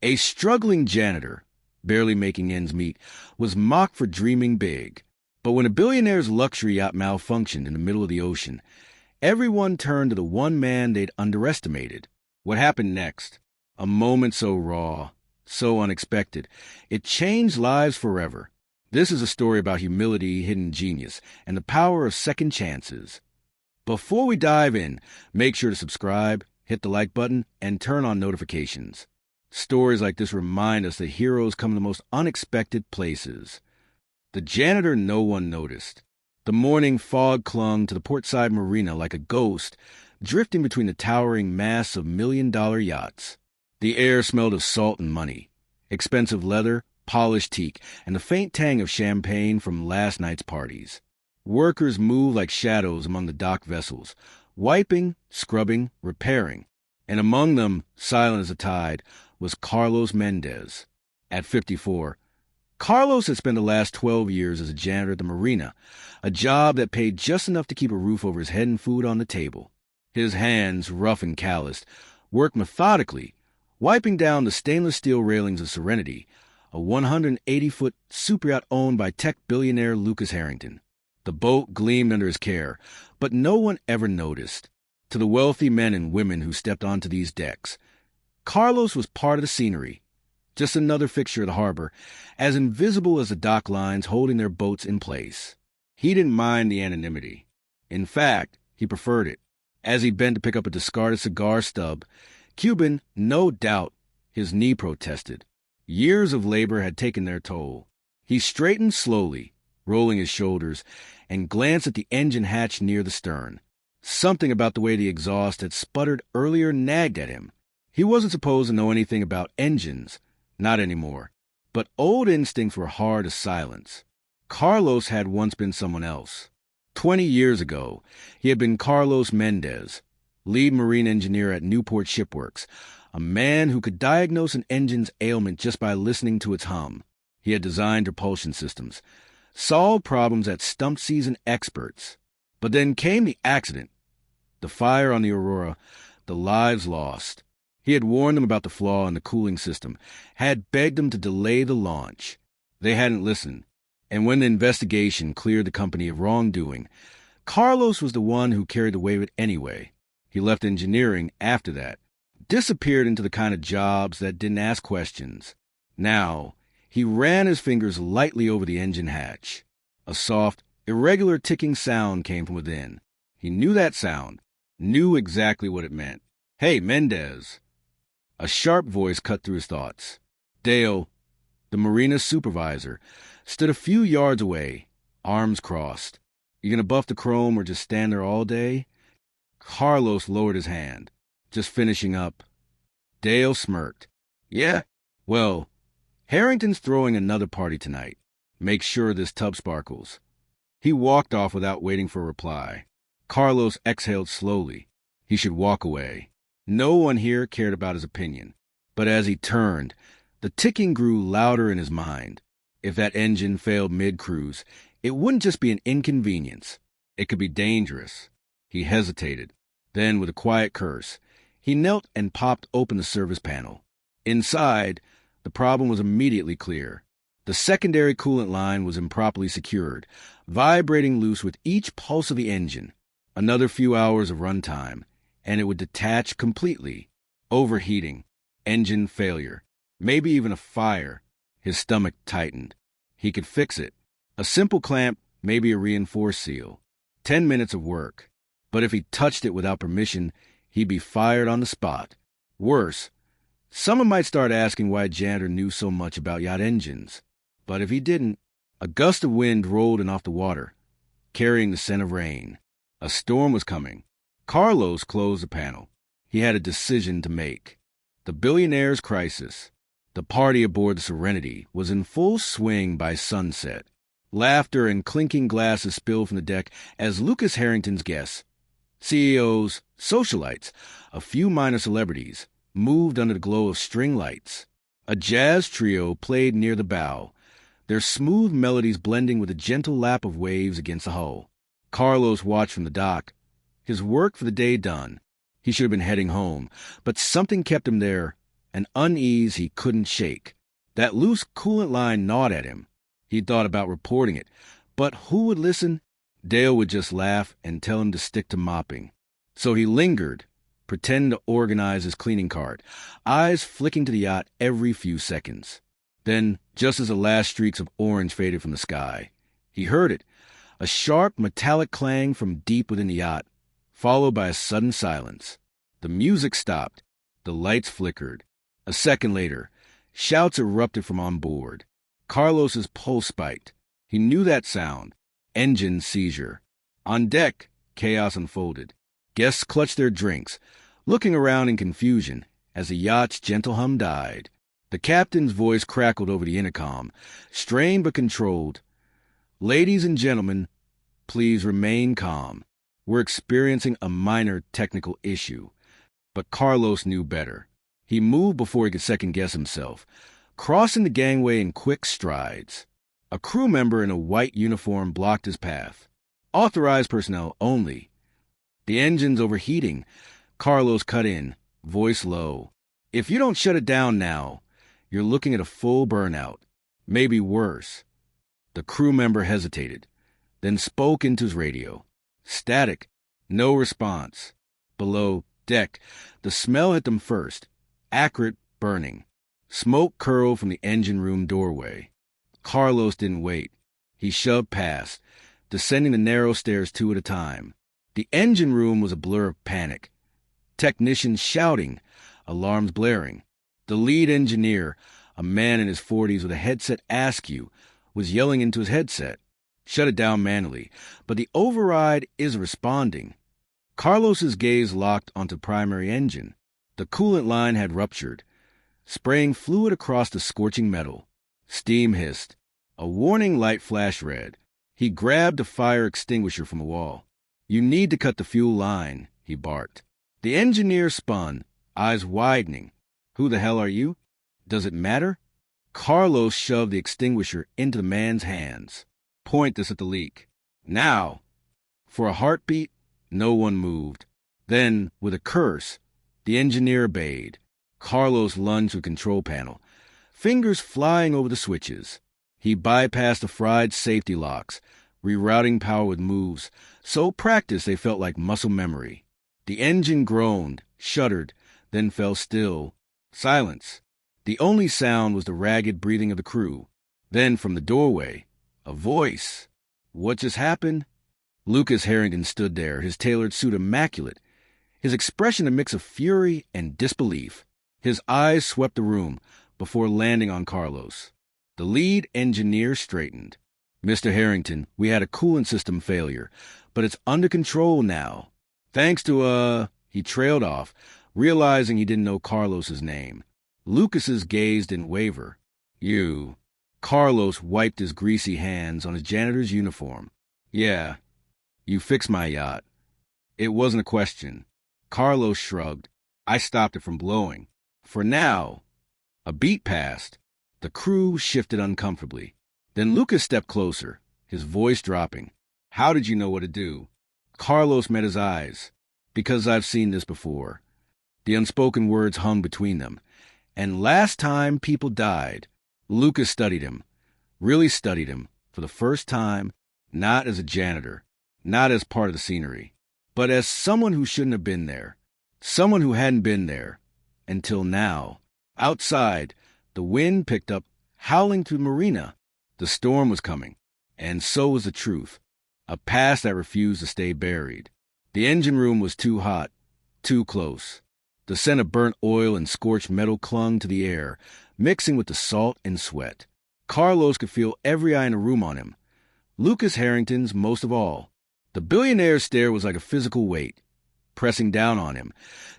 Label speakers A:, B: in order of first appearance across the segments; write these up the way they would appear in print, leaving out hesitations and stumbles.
A: A struggling janitor, barely making ends meet, was mocked for dreaming big. But when a billionaire's luxury yacht malfunctioned in the middle of the ocean, everyone turned to the one man they'd underestimated. What happened next? A moment so raw, so unexpected, it changed lives forever. This is a story about humility, hidden genius, and the power of second chances. Before we dive in, make sure to subscribe, hit the like button, and turn on notifications. Stories like this remind us that heroes come in the most unexpected places. The janitor no one noticed. The morning fog clung to the portside marina like a ghost, drifting between the towering masts of million-dollar yachts. The air smelled of salt and money, expensive leather, polished teak, and the faint tang of champagne from last night's parties. Workers moved like shadows among the docked vessels, wiping, scrubbing, repairing. And among them, silent as a tide, was Carlos Mendez. At 54, Carlos had spent the last 12 years as a janitor at the marina, a job that paid just enough to keep a roof over his head and food on the table. His hands, rough and calloused, worked methodically, wiping down the stainless steel railings of Serenity, a 180-foot superyacht owned by tech billionaire Lucas Harrington. The boat gleamed under his care, but no one ever noticed. To the wealthy men and women who stepped onto these decks, Carlos was part of the scenery, just another fixture of the harbor, as invisible as the dock lines holding their boats in place. He didn't mind the anonymity. In fact, he preferred it. As he bent to pick up a discarded cigar stub, Cuban, no doubt, his knee protested. Years of labor had taken their toll. He straightened slowly, rolling his shoulders, and glanced at the engine hatch near the stern. Something about the way the exhaust had sputtered earlier nagged at him. He wasn't supposed to know anything about engines, not anymore. But old instincts were hard to silence. Carlos had once been someone else. 20 years ago, he had been Carlos Mendez, lead marine engineer at Newport Shipworks, a man who could diagnose an engine's ailment just by listening to its hum. He had designed propulsion systems, solved problems that stumped seasoned experts. But then came the accident, the fire on the Aurora, the lives lost. He had warned them about the flaw in the cooling system, had begged them to delay the launch. They hadn't listened, and when the investigation cleared the company of wrongdoing, Carlos was the one who carried the weight of it anyway. He left engineering after that, disappeared into the kind of jobs that didn't ask questions. Now, he ran his fingers lightly over the engine hatch. A soft, irregular ticking sound came from within. He knew that sound, knew exactly what it meant. "Hey, Mendez." A sharp voice cut through his thoughts. Dale, the marina's supervisor, stood a few yards away, arms crossed. "You gonna buff the chrome or just stand there all day?" Carlos lowered his hand, just finishing up. Dale smirked. "Yeah, well, Harrington's throwing another party tonight. Make sure this tub sparkles." He walked off without waiting for a reply. Carlos exhaled slowly. He should walk away. No one here cared about his opinion. But as he turned, the ticking grew louder in his mind. If that engine failed mid-cruise, it wouldn't just be an inconvenience. It could be dangerous. He hesitated. Then, with a quiet curse, he knelt and popped open the service panel. Inside, the problem was immediately clear. The secondary coolant line was improperly secured, vibrating loose with each pulse of the engine. Another few hours of runtime, and it would detach completely. Overheating, engine failure, maybe even a fire. His stomach tightened. He could fix it. A simple clamp, maybe a reinforced seal. 10 minutes of work. But if he touched it without permission, he'd be fired on the spot. Worse, someone might start asking why a janitor knew so much about yacht engines. But if he didn't, a gust of wind rolled in off the water, carrying the scent of rain. A storm was coming. Carlos closed the panel. He had a decision to make. The billionaire's crisis. The party aboard the Serenity was in full swing by sunset. Laughter and clinking glasses spilled from the deck as Lucas Harrington's guests, CEOs, socialites, a few minor celebrities, moved under the glow of string lights. A jazz trio played near the bow, their smooth melodies blending with the gentle lap of waves against the hull. Carlos watched from the dock, his work for the day done. He should have been heading home, but something kept him there, an unease he couldn't shake. That loose coolant line gnawed at him. He thought about reporting it, but who would listen? Dale would just laugh and tell him to stick to mopping. So he lingered, pretending to organize his cleaning cart, eyes flicking to the yacht every few seconds. Then, just as the last streaks of orange faded from the sky, he heard it, a sharp metallic clang from deep within the yacht, followed by a sudden silence. The music stopped. The lights flickered. A second later, shouts erupted from on board. Carlos's pulse spiked. He knew that sound. Engine seizure. On deck, chaos unfolded. Guests clutched their drinks, looking around in confusion as the yacht's gentle hum died. The captain's voice crackled over the intercom, strained but controlled. "Ladies and gentlemen, please remain calm. We're experiencing a minor technical issue." But Carlos knew better. He moved before he could second-guess himself, crossing the gangway in quick strides. A crew member in a white uniform blocked his path. Authorized personnel only. "The engine's overheating." Carlos cut in, voice low. "If you don't shut it down now, you're looking at a full burnout. Maybe worse." The crew member hesitated, then spoke into his radio. Static. No response. Below deck, the smell hit them first. Acrid burning. Smoke curled from the engine room doorway. Carlos didn't wait. He shoved past, descending the narrow stairs two at a time. The engine room was a blur of panic. Technicians shouting, alarms blaring. The lead engineer, a man in his 40s with a headset askew, was yelling into his headset. Shut it down manually, but the override isn't responding. Carlos's gaze locked onto the primary engine. The coolant line had ruptured, spraying fluid across the scorching metal. Steam hissed. A warning light flashed red. He grabbed a fire extinguisher from a wall. "You need to cut the fuel line," he barked. The engineer spun, eyes widening. "Who the hell are you? Does it matter?" Carlos shoved the extinguisher into the man's hands. "Point this at the leak. Now!" For a heartbeat, no one moved. Then, with a curse, the engineer obeyed. Carlos lunged to the control panel, fingers flying over the switches. He bypassed the fried safety locks, rerouting power with moves so practiced they felt like muscle memory. The engine groaned, shuddered, then fell still. Silence. The only sound was the ragged breathing of the crew. Then, from the doorway, a voice. "What just happened?" Lucas Harrington stood there, his tailored suit immaculate, his expression a mix of fury and disbelief. His eyes swept the room before landing on Carlos. The lead engineer straightened. "Mr. Harrington, we had a coolant system failure, but it's under control now. Thanks to, He trailed off, realizing he didn't know Carlos's name. Lucas's gaze didn't waver. "You." Carlos wiped his greasy hands on his janitor's uniform. "Yeah. You fixed my yacht." It wasn't a question. Carlos shrugged. "I stopped it from blowing. For now." A beat passed. The crew shifted uncomfortably. Then Lucas stepped closer, his voice dropping. "How did you know what to do?" Carlos met his eyes. "Because I've seen this before." The unspoken words hung between them. "And last time people died." Lucas studied him, really studied him, for the first time, not as a janitor, not as part of the scenery, but as someone who shouldn't have been there, someone who hadn't been there, until now. Outside, the wind picked up, howling through the marina. The storm was coming, and so was the truth, a past that refused to stay buried. The engine room was too hot, too close. The scent of burnt oil and scorched metal clung to the air, mixing with the salt and sweat. Carlos could feel every eye in the room on him. Lucas Harrington's most of all. The billionaire's stare was like a physical weight, pressing down on him,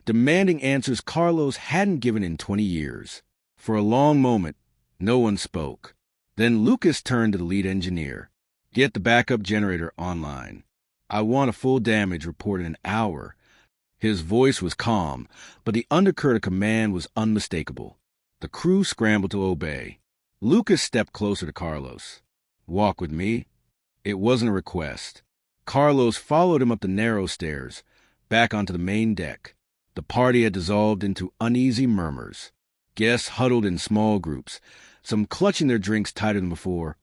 A: demanding answers Carlos hadn't given in 20 years. For a long moment, no one spoke. Then Lucas turned to the lead engineer. "Get the backup generator online. I want a full damage report in an hour." His voice was calm, but the undercurrent of command was unmistakable. The crew scrambled to obey. Lucas stepped closer to Carlos. "Walk with me." It wasn't a request. Carlos followed him up the narrow stairs, back onto the main deck. The party had dissolved into uneasy murmurs. Guests huddled in small groups, some clutching their drinks tighter than before,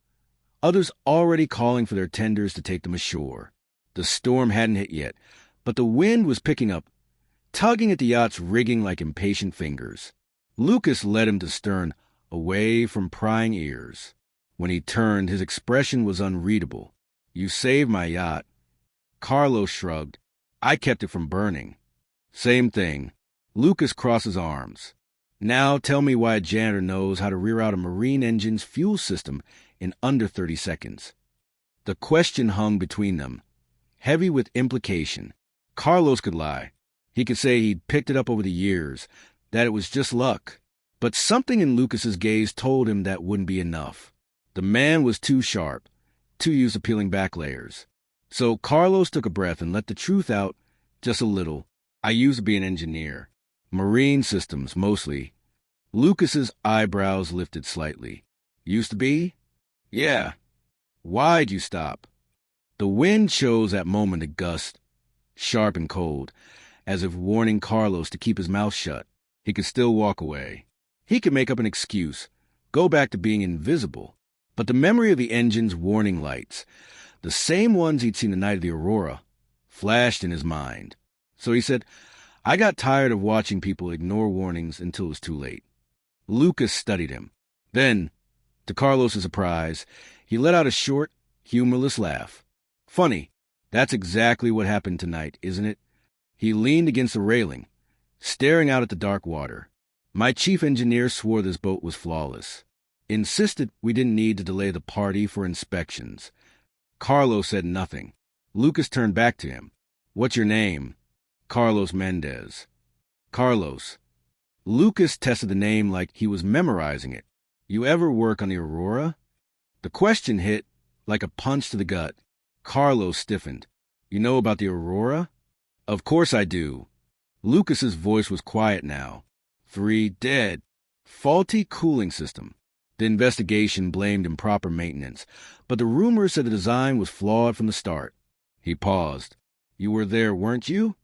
A: others already calling for their tenders to take them ashore. The storm hadn't hit yet, but the wind was picking up, tugging at the yacht's rigging like impatient fingers. Lucas led him to stern, away from prying ears. When he turned, his expression was unreadable. "You saved my yacht." Carlos shrugged. "I kept it from burning." "Same thing." Lucas crossed his arms. "Now tell me why a janitor knows how to rear out a marine engine's fuel system in under 30 seconds. The question hung between them, heavy with implication. Carlos could lie. He could say he'd picked it up over the years, that it was just luck. But something in Lucas's gaze told him that wouldn't be enough. The man was too sharp, too used to peeling back layers. So Carlos took a breath and let the truth out just a little. "I used to be an engineer. Marine systems, mostly." Lucas's eyebrows lifted slightly. "Used to be?" "Yeah." "Why'd you stop?" The wind chose that moment to gust, sharp and cold, as if warning Carlos to keep his mouth shut. He could still walk away. He could make up an excuse, go back to being invisible. But the memory of the engine's warning lights, the same ones he'd seen the night of the Aurora, flashed in his mind. So he said, "I got tired of watching people ignore warnings until it was too late." Lucas studied him. Then, to Carlos's surprise, he let out a short, humorless laugh. "Funny, that's exactly what happened tonight, isn't it?" He leaned against the railing, staring out at the dark water. "My chief engineer swore this boat was flawless. Insisted we didn't need to delay the party for inspections." Carlos said nothing. Lucas turned back to him. "What's your name?" "Carlos Mendez." "Carlos." Lucas tested the name like he was memorizing it. "You ever work on the Aurora?" The question hit like a punch to the gut. Carlos stiffened. "You know about the Aurora?" "Of course I do." Lucas's voice was quiet now. 3 dead. Faulty cooling system. The investigation blamed improper maintenance, but the rumors said the design was flawed from the start. He paused. "You were there, weren't you?"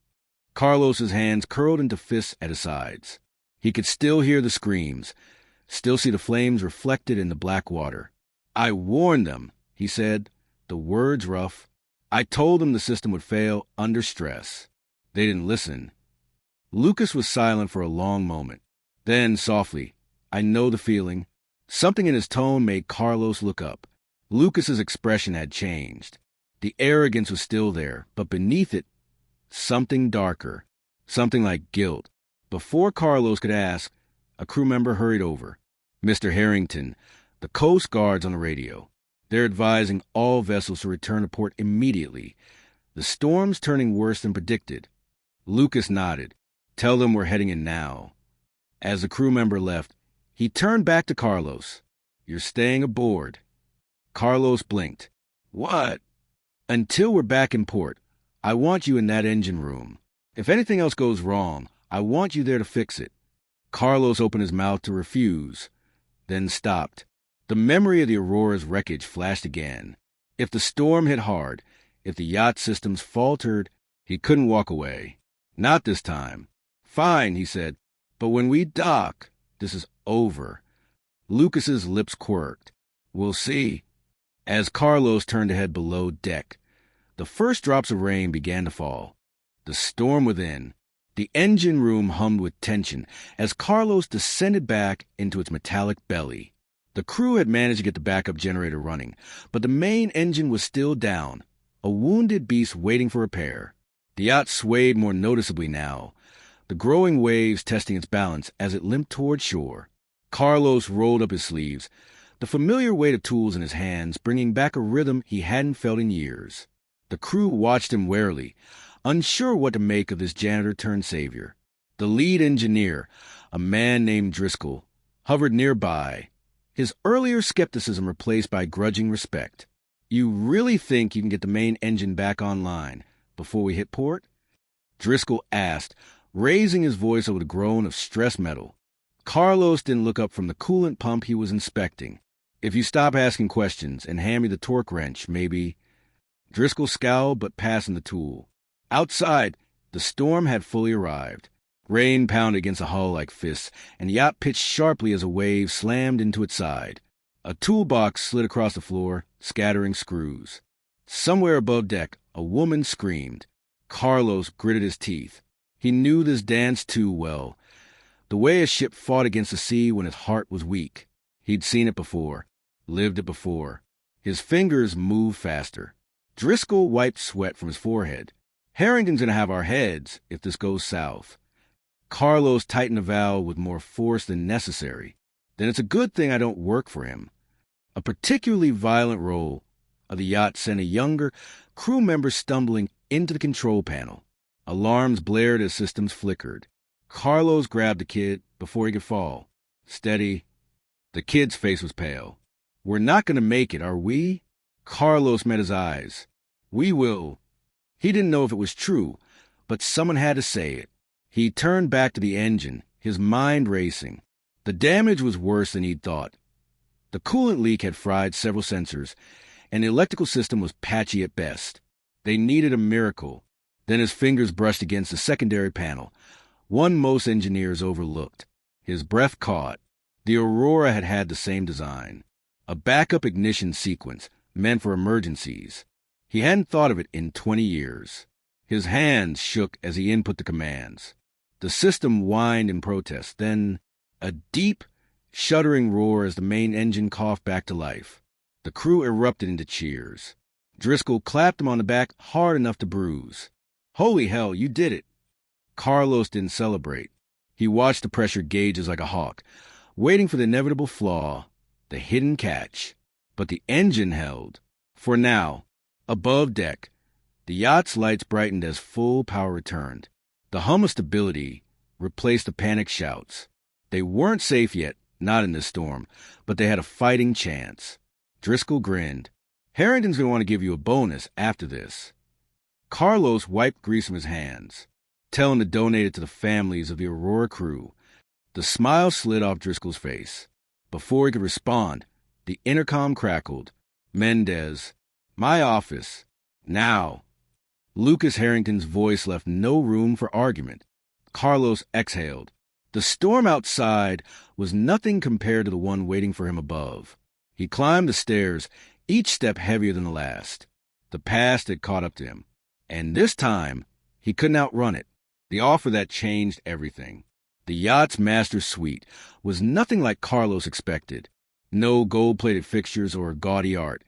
A: Carlos's hands curled into fists at his sides. He could still hear the screams, still see the flames reflected in the black water. "I warned them," he said, the words rough. "I told them the system would fail under stress. They didn't listen." Lucas was silent for a long moment. Then, softly, "I know the feeling." Something in his tone made Carlos look up. Lucas's expression had changed. The arrogance was still there, but beneath it, something darker, something like guilt. Before Carlos could ask, a crew member hurried over. "Mr. Harrington, the Coast Guard's on the radio. They're advising all vessels to return to port immediately. The storm's turning worse than predicted." Lucas nodded. "Tell them we're heading in now." As the crew member left, he turned back to Carlos. "You're staying aboard." Carlos blinked. "What?" "Until we're back in port. I want you in that engine room. If anything else goes wrong, I want you there to fix it." Carlos opened his mouth to refuse, then stopped. The memory of the Aurora's wreckage flashed again. If the storm hit hard, if the yacht systems faltered, he couldn't walk away. Not this time. "Fine," he said, "but when we dock, this is over." Lucas's lips quirked. "We'll see." As Carlos turned to head below deck, the first drops of rain began to fall. The storm within. The engine room hummed with tension as Carlos descended back into its metallic belly. The crew had managed to get the backup generator running, but the main engine was still down, a wounded beast waiting for repair. The yacht swayed more noticeably now, the growing waves testing its balance as it limped toward shore. Carlos rolled up his sleeves, the familiar weight of tools in his hands bringing back a rhythm he hadn't felt in years. The crew watched him warily, unsure what to make of this janitor-turned-savior. The lead engineer, a man named Driscoll, hovered nearby, his earlier skepticism replaced by grudging respect. "You really think you can get the main engine back online before we hit port?" Driscoll asked, raising his voice over the groan of stress metal. Carlos didn't look up from the coolant pump he was inspecting. "If you stop asking questions and hand me the torque wrench, maybe." Driscoll scowled but passed him the tool. Outside, the storm had fully arrived. Rain pounded against the hull like fists, and the yacht pitched sharply as a wave slammed into its side. A toolbox slid across the floor, scattering screws. Somewhere above deck, a woman screamed. Carlos gritted his teeth. He knew this dance too well. The way a ship fought against the sea when its heart was weak. He'd seen it before, lived it before. His fingers moved faster. Driscoll wiped sweat from his forehead. Harrington's gonna have our heads if this goes south. Carlos tightened the valve with more force than necessary. Then it's a good thing I don't work for him. A particularly violent roll of the yacht sent a younger crew member stumbling into the control panel. Alarms blared as systems flickered. Carlos grabbed the kid before he could fall. Steady. The kid's face was pale. We're not going to make it, are we? Carlos met his eyes. We will. He didn't know if it was true, but someone had to say it. He turned back to the engine, his mind racing. The damage was worse than he'd thought. The coolant leak had fried several sensors, and the electrical system was patchy at best. They needed a miracle. Then his fingers brushed against the secondary panel, one most engineers overlooked. His breath caught. The Aurora had had the same design. A backup ignition sequence meant for emergencies. He hadn't thought of it in 20 years. His hands shook as he input the commands. The system whined in protest, then a deep, shuddering roar as the main engine coughed back to life. The crew erupted into cheers. Driscoll clapped him on the back hard enough to bruise. Holy hell, you did it. Carlos didn't celebrate. He watched the pressure gauges like a hawk, waiting for the inevitable flaw, the hidden catch. But the engine held. For now, above deck, the yacht's lights brightened as full power returned. The hum of stability replaced the panicked shouts. They weren't safe yet, not in this storm, but they had a fighting chance. Driscoll grinned. Harrington's going to want to give you a bonus after this. Carlos wiped grease from his hands. Tell him to donate it to the families of the Aurora crew. The smile slid off Driscoll's face. Before he could respond, the intercom crackled. Mendez. My office. Now. Lucas Harrington's voice left no room for argument. Carlos exhaled. The storm outside was nothing compared to the one waiting for him above. He climbed the stairs, each step heavier than the last. The past had caught up to him. And this time, he couldn't outrun it. The offer that changed everything. The yacht's master suite was nothing like Carlos expected. No gold-plated fixtures or gaudy art.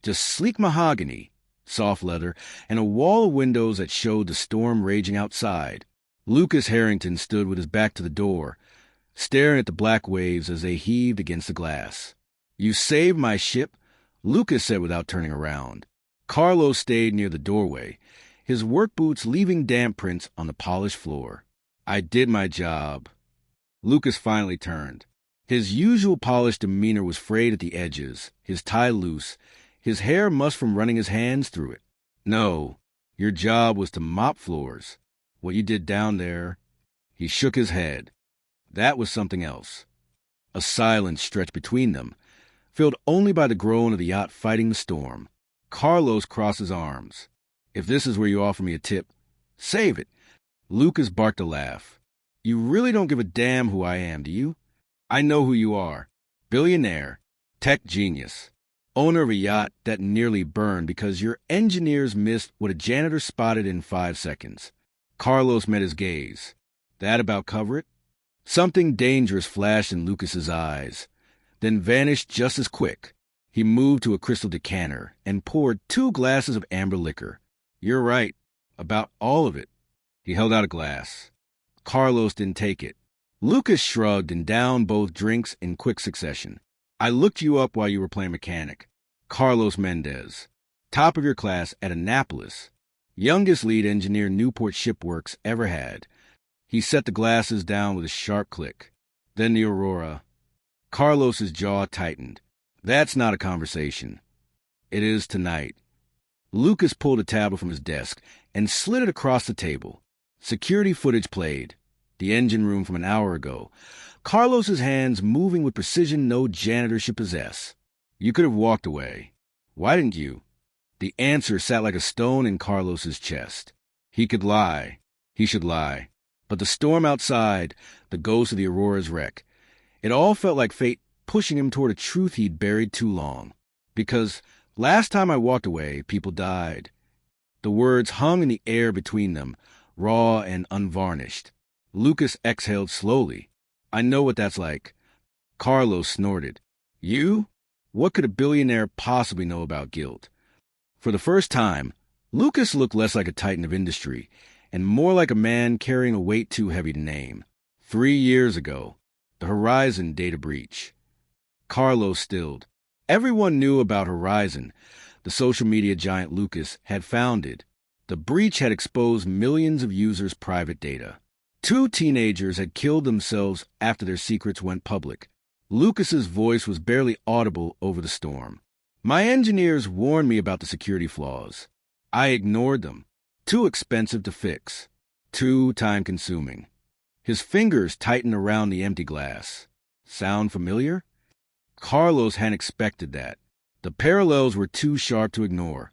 A: Just sleek mahogany, soft leather, and a wall of windows that showed the storm raging outside. Lucas Harrington stood with his back to the door, staring at the black waves as they heaved against the glass. You saved my ship, Lucas said without turning around. Carlos stayed near the doorway, his work boots leaving damp prints on the polished floor. I did my job. Lucas finally turned. His usual polished demeanor was frayed at the edges, his tie loose, his hair mussed from running his hands through it. No, your job was to mop floors. What you did down there, he shook his head. That was something else. A silence stretched between them, filled only by the groan of the yacht fighting the storm. Carlos crossed his arms. If this is where you offer me a tip, save it. Lucas barked a laugh. You really don't give a damn who I am, do you? I know who you are. Billionaire, tech genius, owner of a yacht that nearly burned because your engineers missed what a janitor spotted in 5 seconds. Carlos met his gaze. That about cover it? Something dangerous flashed in Lucas's eyes, then vanished just as quick. He moved to a crystal decanter and poured 2 glasses of amber liquor. You're right. About all of it. He held out a glass. Carlos didn't take it. Lucas shrugged and downed both drinks in quick succession. I looked you up while you were playing mechanic. Carlos Mendez. Top of your class at Annapolis. Youngest lead engineer Newport Shipworks ever had. He set the glasses down with a sharp click. Then the Aurora. Carlos's jaw tightened. That's not a conversation. It is tonight. Lucas pulled a tablet from his desk and slid it across the table. Security footage played. The engine room from an hour ago. Carlos's hands moving with precision no janitor should possess. You could have walked away. Why didn't you? The answer sat like a stone in Carlos's chest. He could lie. He should lie. But the storm outside, the ghost of the Aurora's wreck, it all felt like fate pushing him toward a truth he'd buried too long. Because last time I walked away, people died. The words hung in the air between them, raw and unvarnished. Lucas exhaled slowly. I know what that's like. Carlos snorted. You? What could a billionaire possibly know about guilt? For the first time, Lucas looked less like a titan of industry and more like a man carrying a weight too heavy to name. 3 years ago, the Horizon data breach. Carlos stilled. Everyone knew about Horizon, the social media giant Lucas had founded. The breach had exposed millions of users' private data. 2 teenagers had killed themselves after their secrets went public. Lucas's voice was barely audible over the storm. My engineers warned me about the security flaws. I ignored them. Too expensive to fix. Too time-consuming. His fingers tightened around the empty glass. Sound familiar? Carlos hadn't expected that. The parallels were too sharp to ignore.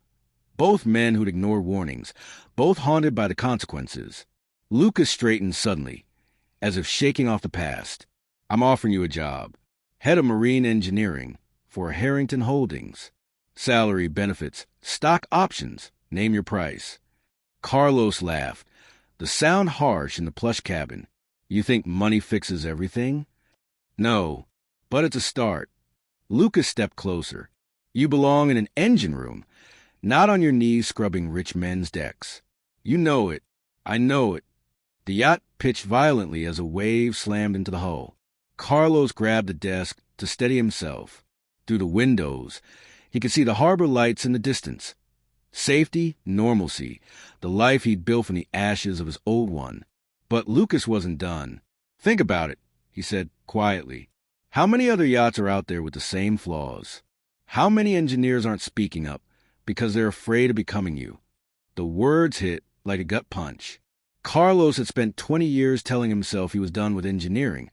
A: Both men who'd ignore warnings, both haunted by the consequences. Lucas straightened suddenly, as if shaking off the past. I'm offering you a job. Head of Marine Engineering for Harrington Holdings. Salary, benefits, stock options. Name your price. Carlos laughed, the sound harsh in the plush cabin. You think money fixes everything? No, but it's a start. Lucas stepped closer. You belong in an engine room, not on your knees scrubbing rich men's decks. You know it. I know it. The yacht pitched violently as a wave slammed into the hull. Carlos grabbed the desk to steady himself. Through the windows, he could see the harbor lights in the distance. Safety, normalcy, the life he'd built from the ashes of his old one. But Lucas wasn't done. Think about it, he said quietly. How many other yachts are out there with the same flaws? How many engineers aren't speaking up because they're afraid of becoming you? The words hit like a gut punch. Carlos had spent 20 years telling himself he was done with engineering,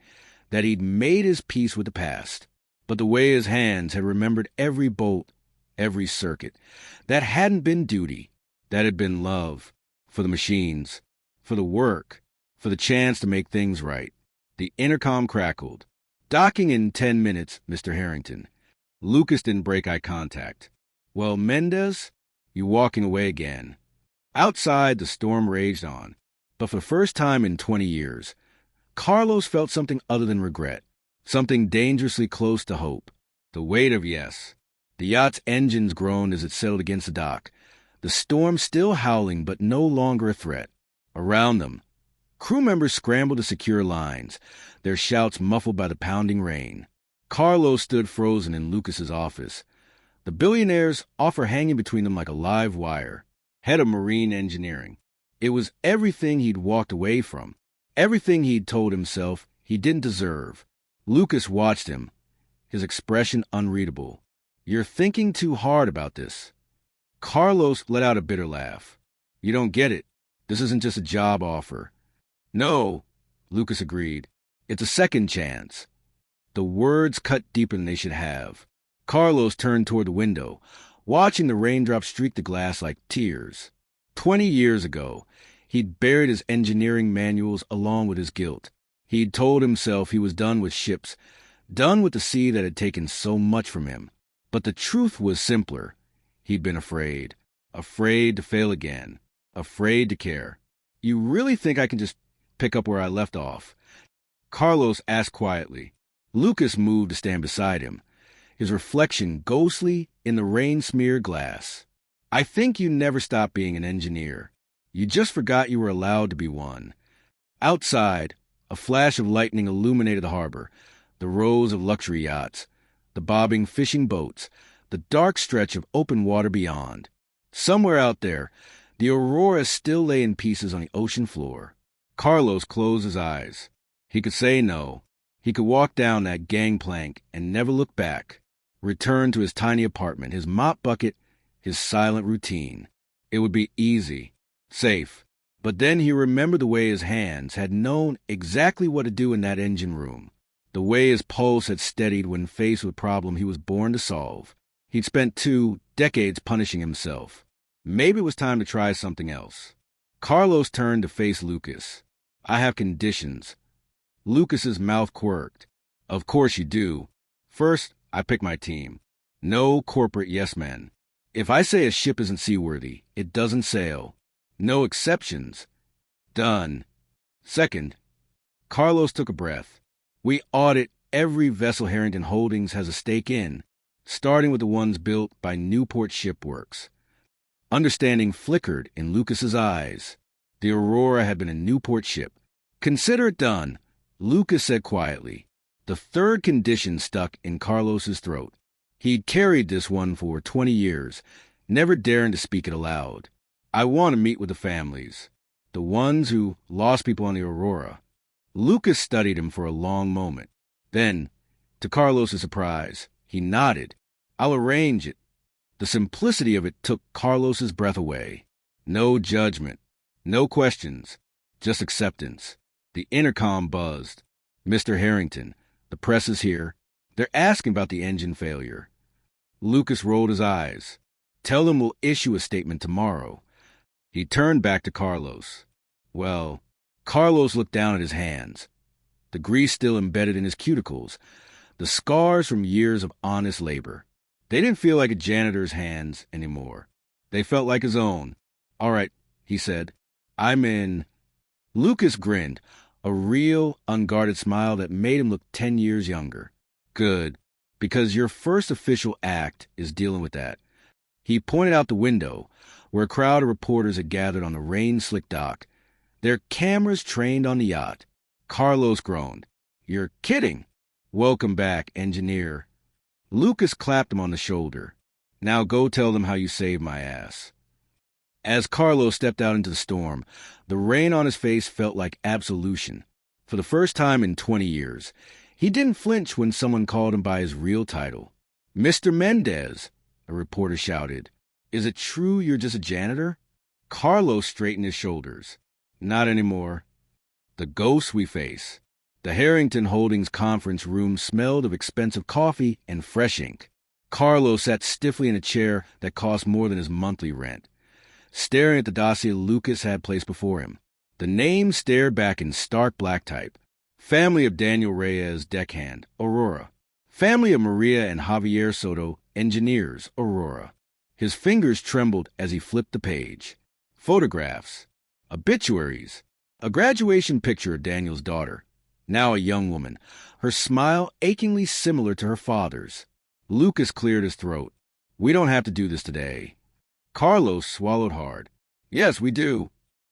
A: that he'd made his peace with the past. But the way his hands had remembered every bolt, every circuit, that hadn't been duty, that had been love, for the machines, for the work, for the chance to make things right. The intercom crackled. Docking in 10 minutes, Mr. Harrington. Lucas didn't break eye contact. Well, Mendez, you walking away again. Outside, the storm raged on. But for the first time in 20 years, Carlos felt something other than regret, something dangerously close to hope. The weight of yes. The yacht's engines groaned as it settled against the dock, the storm still howling but no longer a threat. Around them, crew members scrambled to secure lines, their shouts muffled by the pounding rain. Carlos stood frozen in Lucas's office, the billionaire's offer hanging between them like a live wire. Head of Marine Engineering. It was everything he'd walked away from, everything he'd told himself he didn't deserve. Lucas watched him, his expression unreadable. You're thinking too hard about this. Carlos let out a bitter laugh. You don't get it. This isn't just a job offer. No, Lucas agreed. It's a second chance. The words cut deeper than they should have. Carlos turned toward the window, watching the raindrops streak the glass like tears. 20 years ago, he'd buried his engineering manuals along with his guilt. He'd told himself he was done with ships, done with the sea that had taken so much from him. But the truth was simpler. He'd been afraid. Afraid to fail again. Afraid to care. You really think I can just pick up where I left off? Carlos asked quietly. Lucas moved to stand beside him, his reflection ghostly in the rain-smeared glass. I think you never stopped being an engineer. You just forgot you were allowed to be one. Outside, a flash of lightning illuminated the harbor, the rows of luxury yachts, the bobbing fishing boats, the dark stretch of open water beyond. Somewhere out there, the Aurora still lay in pieces on the ocean floor. Carlos closed his eyes. He could say no. He could walk down that gangplank and never look back. Return to his tiny apartment, his mop bucket, his silent routine. It would be easy, safe. But then he remembered the way his hands had known exactly what to do in that engine room. The way his pulse had steadied when faced with a problem he was born to solve. He'd spent 2 decades punishing himself. Maybe it was time to try something else. Carlos turned to face Lucas. I have conditions. Lucas's mouth quirked. Of course you do. First, I pick my team. No corporate yes men. If I say a ship isn't seaworthy, it doesn't sail. No exceptions. Done. Second, Carlos took a breath. We audit every vessel Harrington Holdings has a stake in, starting with the ones built by Newport Shipworks. Understanding flickered in Lucas's eyes. The Aurora had been a Newport ship. Consider it done, Lucas said quietly. The third condition stuck in Carlos's throat. He'd carried this one for 20 years, never daring to speak it aloud. I want to meet with the families, the ones who lost people on the Aurora. Lucas studied him for a long moment. Then, to Carlos's surprise, he nodded. I'll arrange it. The simplicity of it took Carlos's breath away. No judgment, no questions, just acceptance. The intercom buzzed. Mr. Harrington, the press is here. They're asking about the engine failure. Lucas rolled his eyes. Tell them we'll issue a statement tomorrow. He turned back to Carlos. Well, Carlos looked down at his hands. The grease still embedded in his cuticles, the scars from years of honest labor. They didn't feel like a janitor's hands anymore. They felt like his own. All right, he said. I'm in. Lucas grinned, a real, unguarded smile that made him look 10 years younger. Good, because your first official act is dealing with that. He pointed out the window, where a crowd of reporters had gathered on the rain-slicked dock, their cameras trained on the yacht. Carlos groaned. You're kidding. Welcome back, engineer. Lucas clapped him on the shoulder. Now go tell them how you saved my ass. As Carlos stepped out into the storm, the rain on his face felt like absolution. For the first time in 20 years, he didn't flinch when someone called him by his real title. Mr. Mendez, a reporter shouted. Is it true you're just a janitor? Carlos straightened his shoulders. Not anymore. The ghosts we face. The Harrington Holdings conference room smelled of expensive coffee and fresh ink. Carlos sat stiffly in a chair that cost more than his monthly rent, staring at the dossier Lucas had placed before him. The name stared back in stark black type. Family of Daniel Reyes, deckhand, Aurora. Family of Maria and Javier Soto, engineers, Aurora. His fingers trembled as he flipped the page. Photographs. Obituaries. A graduation picture of Daniel's daughter, now a young woman, her smile achingly similar to her father's. Lucas cleared his throat. We don't have to do this today. Carlos swallowed hard. Yes, we do.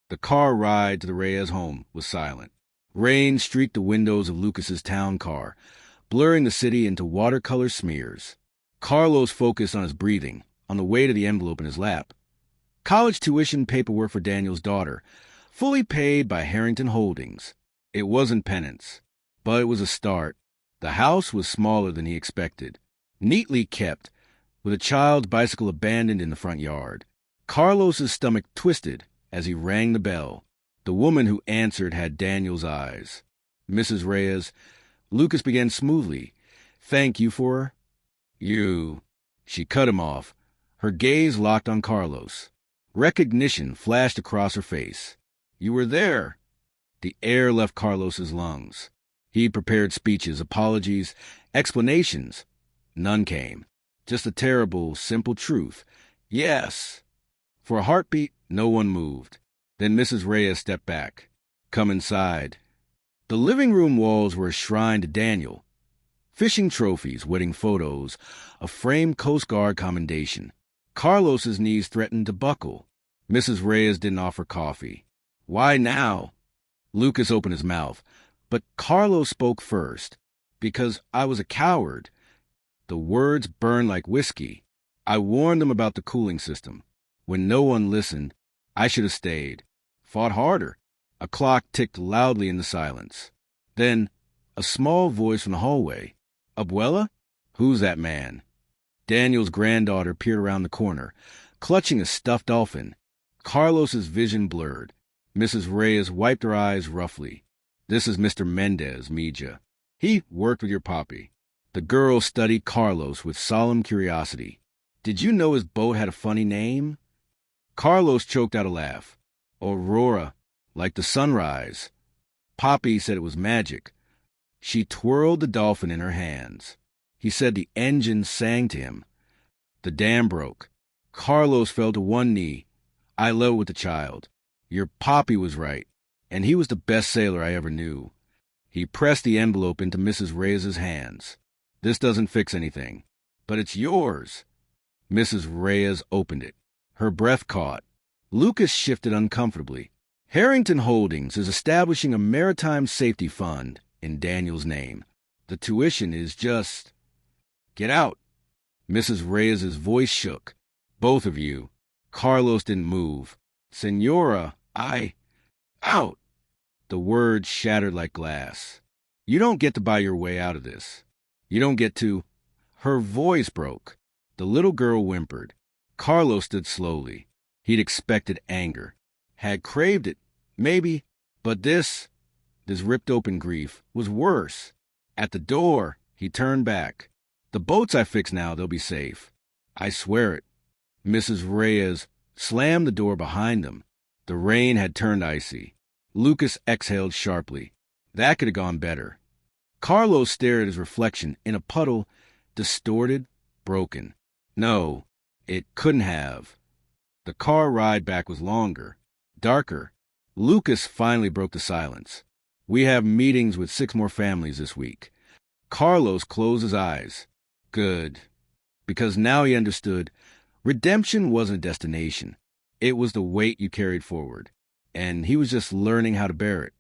A: The car ride to the Reyes home was silent. Rain streaked the windows of Lucas's town car, blurring the city into watercolor smears. Carlos focused on his breathing, on the weight of the envelope in his lap. College tuition paperwork for Daniel's daughter, fully paid by Harrington Holdings. It wasn't penance, but it was a start. The house was smaller than he expected, neatly kept, with a child's bicycle abandoned in the front yard. Carlos's stomach twisted as he rang the bell. The woman who answered had Daniel's eyes. Mrs. Reyes, Lucas began smoothly. Thank you for her. You. She cut him off, her gaze locked on Carlos. Recognition flashed across her face. You were there. The air left Carlos's lungs. He'd prepared speeches, apologies, explanations. None came. Just a terrible, simple truth. Yes. For a heartbeat, no one moved. Then Mrs. Reyes stepped back. Come inside. The living room walls were a shrine to Daniel. Fishing trophies, wedding photos, a framed Coast Guard commendation. Carlos's knees threatened to buckle. Mrs. Reyes didn't offer coffee. Why now? Lucas opened his mouth, but Carlos spoke first. Because I was a coward. The words burned like whiskey. I warned them about the cooling system. When no one listened, I should have stayed. Fought harder. A clock ticked loudly in the silence. Then, a small voice from the hallway. Abuela? Who's that man? Daniel's granddaughter peered around the corner, clutching a stuffed dolphin. Carlos's vision blurred. Mrs. Reyes wiped her eyes roughly. This is Mr. Mendez, Mija. He worked with your papi. The girl studied Carlos with solemn curiosity. Did you know his boat had a funny name? Carlos choked out a laugh. Aurora, like the sunrise. Poppy said it was magic. She twirled the dolphin in her hands. He said the engine sang to him. The dam broke. Carlos fell to one knee. I leveled with the child. Your Poppy was right, and he was the best sailor I ever knew. He pressed the envelope into Mrs. Reyes's hands. This doesn't fix anything, but it's yours. Mrs. Reyes opened it. Her breath caught. Lucas shifted uncomfortably. Harrington Holdings is establishing a maritime safety fund in Daniel's name. The tuition is just... Get out. Mrs. Reyes's voice shook. Both of you. Carlos didn't move. Senora, Out. The words shattered like glass. You don't get to buy your way out of this. You don't get to... Her voice broke. The little girl whimpered. Carlos stood slowly. He'd expected anger. Had craved it, maybe. But this ripped open grief, was worse. At the door, he turned back. The boats I fix now, they'll be safe. I swear it. Mrs. Reyes slammed the door behind them. The rain had turned icy. Lucas exhaled sharply. That could have gone better. Carlos stared at his reflection in a puddle, distorted, broken. No, it couldn't have. The car ride back was longer, darker. Lucas finally broke the silence. We have meetings with 6 more families this week. Carlos closed his eyes. Good. Because now he understood redemption wasn't a destination. It was the weight you carried forward. And he was just learning how to bear it.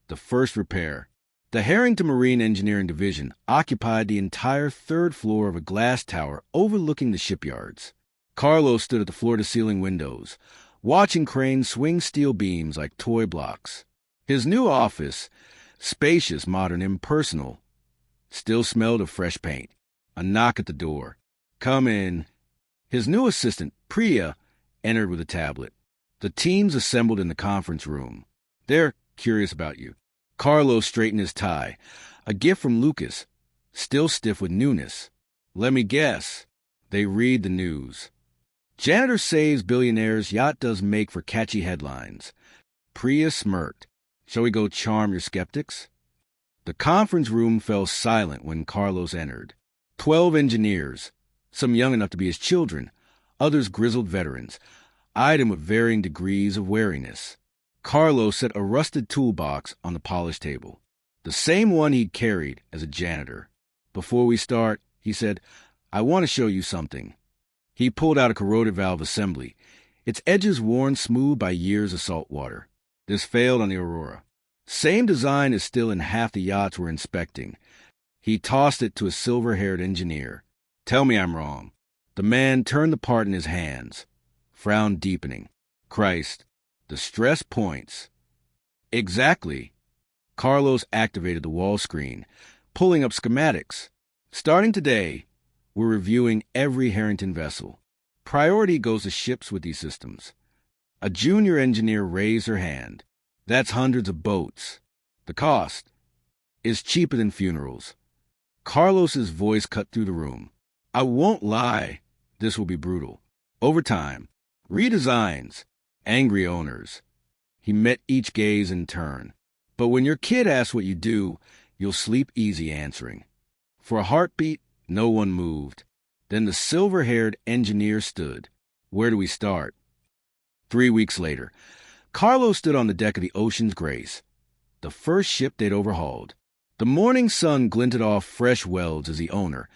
A: The first repair. The Harrington Marine Engineering Division occupied the entire 3rd floor of a glass tower overlooking the shipyards. Carlos stood at the floor-to-ceiling windows, watching cranes swing steel beams like toy blocks. His new office, spacious, modern, impersonal, still smelled of fresh paint. A knock at the door. Come in. His new assistant, Priya, entered with a tablet. The teams assembled in the conference room. They're curious about you. Carlos straightened his tie. A gift from Lucas, still stiff with newness. Let me guess. They read the news. Janitor saves billionaires, yacht does make for catchy headlines. Priya smirked. Shall we go charm your skeptics? The conference room fell silent when Carlos entered. 12 engineers, some young enough to be his children, others grizzled veterans, eyed him with varying degrees of wariness. Carlos set a rusted toolbox on the polished table, the same one he'd carried as a janitor. Before we start, he said, I want to show you something. He pulled out a corroded valve assembly, its edges worn smooth by years of salt water. This failed on the Aurora. Same design is still in half the yachts we're inspecting. He tossed it to a silver-haired engineer. Tell me I'm wrong. The man turned the part in his hands, frown deepening. Christ, the stress points. Exactly. Carlos activated the wall screen, pulling up schematics. Starting today, we're reviewing every Harrington vessel. Priority goes to ships with these systems. A junior engineer raised her hand. That's hundreds of boats. The cost is cheaper than funerals. Carlos's voice cut through the room. I won't lie. This will be brutal. Overtime. Redesigns. Angry owners. He met each gaze in turn. But when your kid asks what you do, you'll sleep easy answering. For a heartbeat, no one moved. Then the silver-haired engineer stood. Where do we start? 3 weeks later, Carlos stood on the deck of the Ocean's Grace, the first ship they'd overhauled. The morning sun glinted off fresh welds as the owner,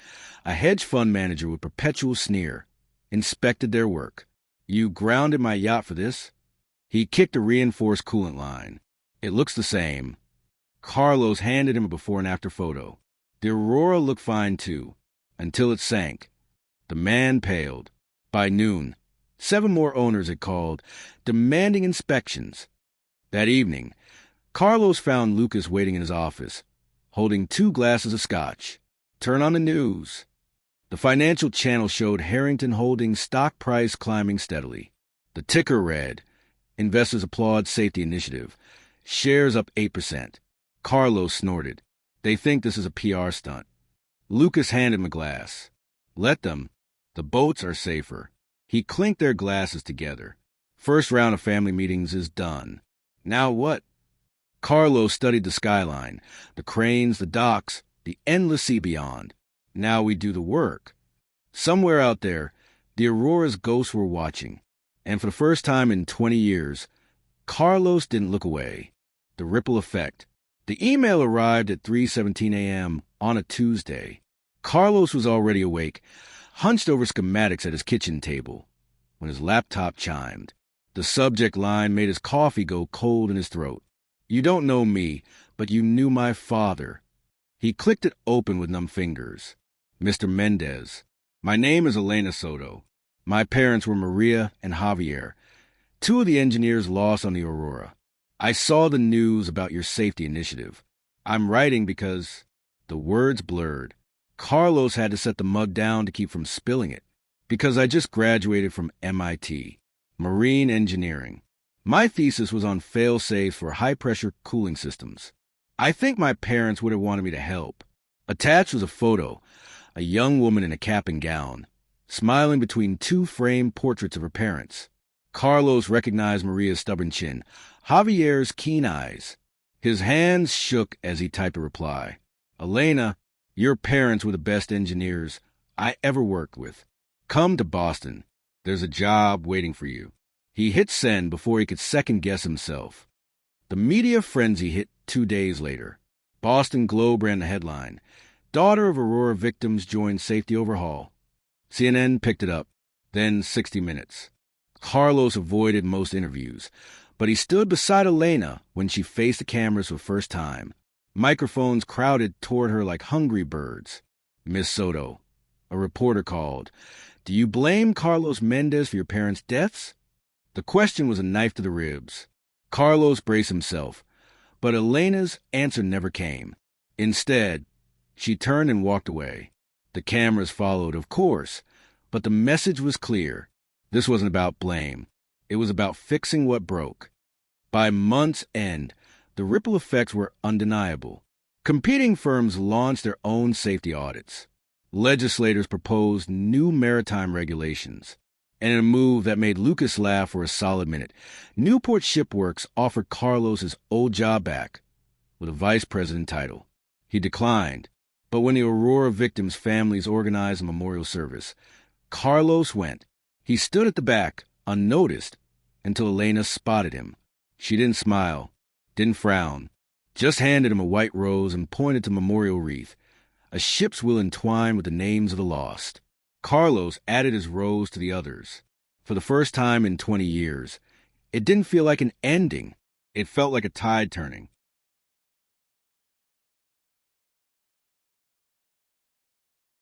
A: a hedge fund manager with perpetual sneer, inspected their work. You grounded my yacht for this? He kicked a reinforced coolant line. It looks the same. Carlos handed him a before and after photo. The Aurora looked fine too, until it sank. The man paled. By noon, 7 more owners had called, demanding inspections. That evening, Carlos found Lucas waiting in his office, holding 2 glasses of scotch. Turn on the news. The financial channel showed Harrington Holdings' stock price climbing steadily. The ticker read, Investors applaud safety initiative. Shares up 8%. Carlos snorted. They think this is a PR stunt. Lucas handed him a glass. Let them. The boats are safer. He clinked their glasses together. First round of family meetings is done. Now what? Carlos studied the skyline, the cranes, the docks, the endless sea beyond. Now we do the work. Somewhere out there, the Aurora's ghosts were watching, and for the first time in 20 years, Carlos didn't look away. The ripple effect. The email arrived at 3:17 a.m. on a Tuesday. Carlos was already awake, hunched over schematics at his kitchen table, when his laptop chimed. The subject line made his coffee go cold in his throat. "You don't know me, but you knew my father." He clicked it open with numb fingers. "Mr. Mendez, my name is Elena Soto. My parents were Maria and Javier, two of the engineers lost on the Aurora. I saw the news about your safety initiative. I'm writing because..." The words blurred. Carlos had to set the mug down to keep from spilling it. "Because I just graduated from MIT, marine engineering. My thesis was on fail-safes for high-pressure cooling systems. I think my parents would have wanted me to help." Attached was a photo, a young woman in a cap and gown, smiling between two framed portraits of her parents. Carlos recognized Maria's stubborn chin, Javier's keen eyes. His hands shook as he typed a reply. "Elena, your parents were the best engineers I ever worked with. Come to Boston. There's a job waiting for you." He hit send before he could second-guess himself. The media frenzy hit 2 days later. Boston Globe ran the headline, "Daughter of Aurora victims joins safety overhaul." CNN picked it up, then 60 Minutes. Carlos avoided most interviews, but he stood beside Elena when she faced the cameras for the first time. Microphones crowded toward her like hungry birds. "Miss Soto," a reporter called, "do you blame Carlos Mendez for your parents' deaths?" The question was a knife to the ribs. Carlos braced himself, but Elena's answer never came. Instead, she turned and walked away. The cameras followed, of course, but the message was clear. This wasn't about blame. It was about fixing what broke. By month's end, the ripple effects were undeniable. Competing firms launched their own safety audits. Legislators proposed new maritime regulations. And in a move that made Lucas laugh for a solid minute, Newport Shipworks offered Carlos his old job back with a vice president title. He declined, but when the Aurora victims' families organized a memorial service, Carlos went. He stood at the back, unnoticed, until Elena spotted him. She didn't smile, didn't frown, just handed him a white rose and pointed to Memorial Wreath, a ship's wheel entwined with the names of the lost. Carlos added his rose to the others. For the first time in 20 years, it didn't feel like an ending. It felt like a tide turning.